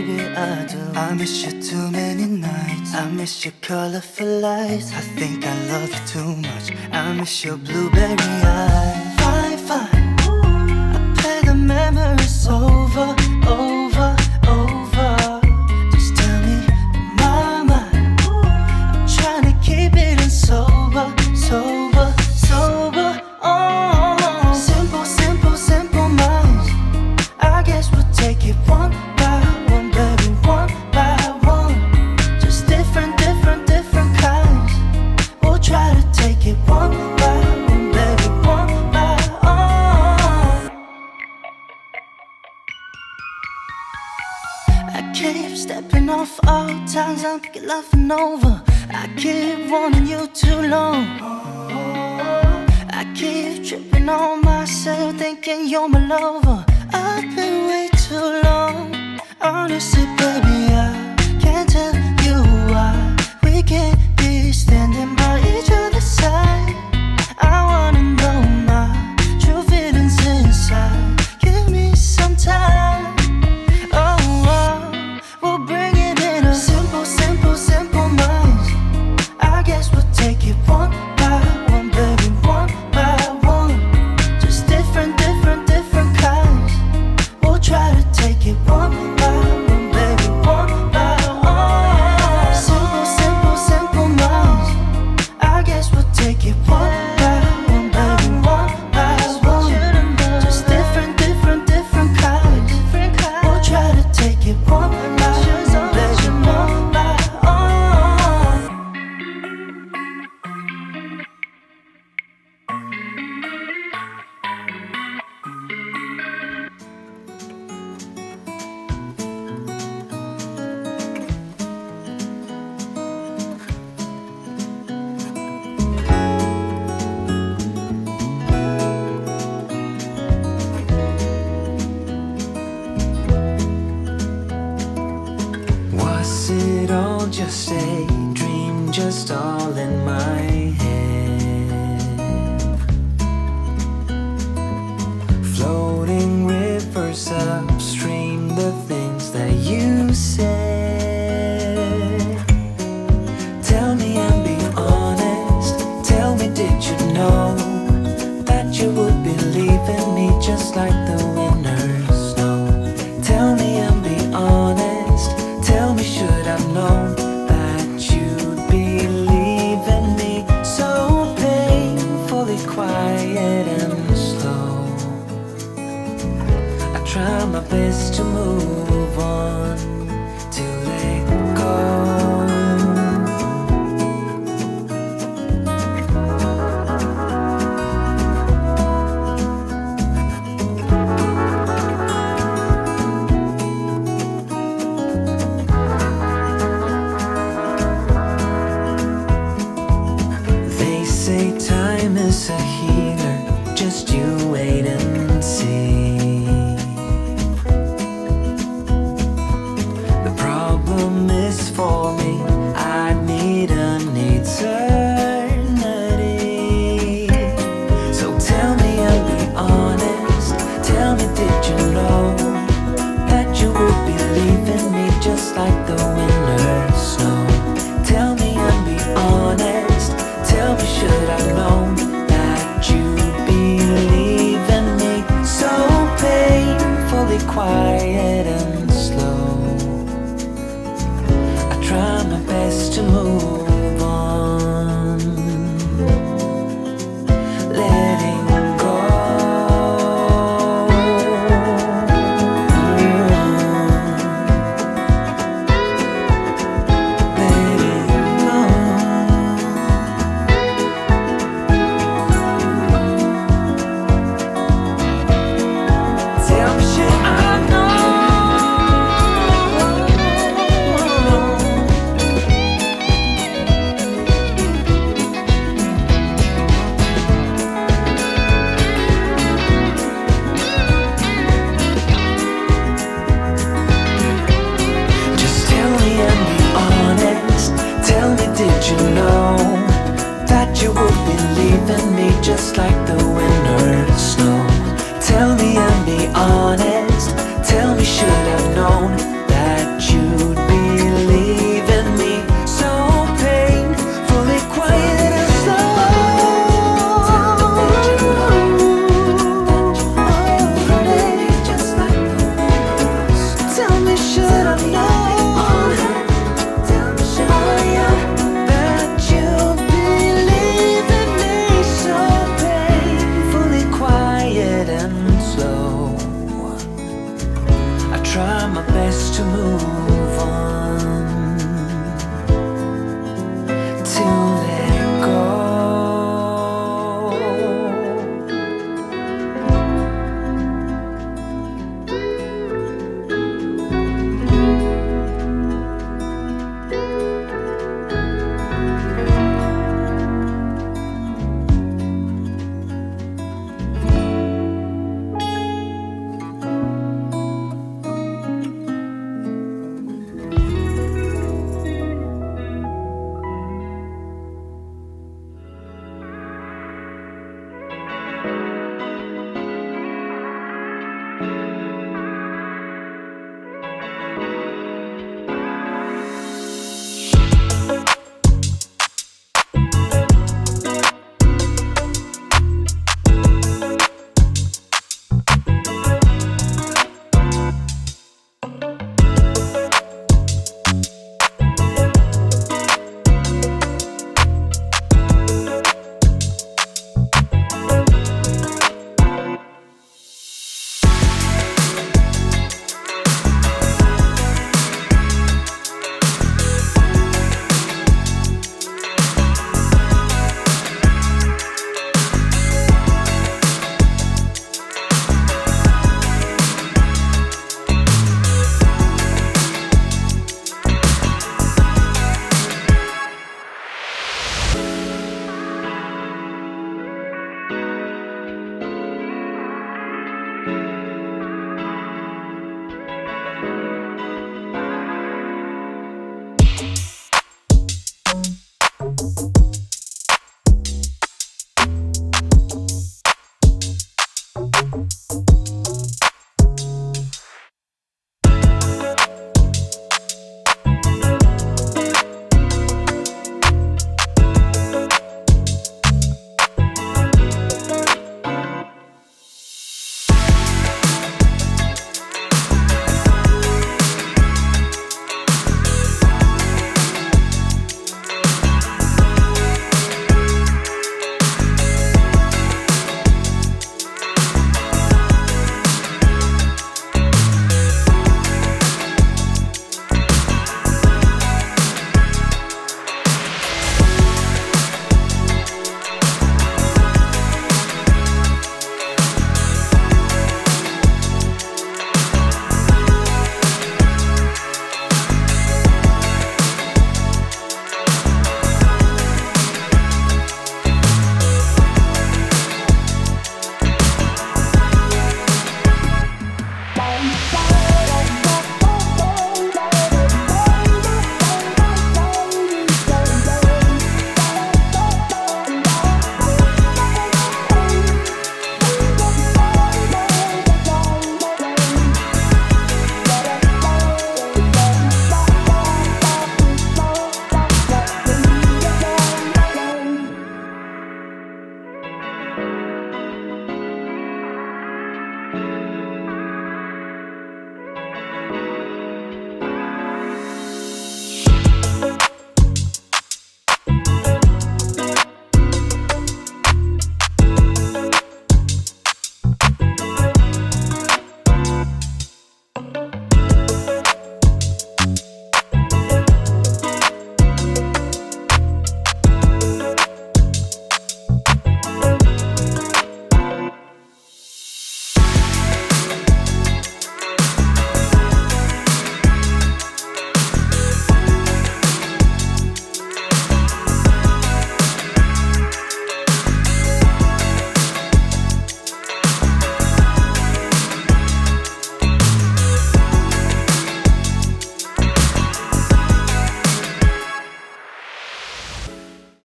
baby, I do. I miss you too many nights. I miss your colorful lights. I think I love you too much. I miss your blueberry eyes. Fine, fine. I play the memories over, over, over. Just tell me my mind. I'm trying to keep it in sober, sober, sober. Oh, simple, simple, simple minds. I guess we'll take it one by one, baby, one by one. Just different, different, different kinds. We'll try to take it one by one, baby, one by one. I keep stepping off all times I'm loving over. I keep wanting you too long. I keep tripping on myself, thinking you're my lover. I've been way too long. Honestly, baby, I can't tell you why we can't be standing by each other's side. I wanna know my true feelings inside. Give me some time. Oh, oh, we'll bring it in a simple, simple, simple minds. I guess we'll take it one by one, baby, one by one. Just different, different, different kinds. We'll try to take it one by one, baby, one by one. Simple, simple, simple minds. I guess we'll take it one by one, baby, one by one. Just different, different, different kinds. We'll try to take it one by one, baby, one by one. Was it all just a dream, just all in my head? Floating rivers upstream, the things that you said. Tell me and be honest. Tell me, did you know that you would be leaving me just like the winter's snow? Tell me and be honest. Tell me, should I've known that you'd be leaving me so painfully quiet and slow? I try my best to move on, to let go. They say time is a healer, just you wait and see. The problem is for me, I need an eternity. So tell me and be honest. Tell me, did you know that you would be leaving me just like the winter snow? Tell me and be honest. Tell me, should I've known that you'd be leaving me so painfully quiet and slow? I try my best to move on, letting go. Letting go. Tell me, should I know? my best to move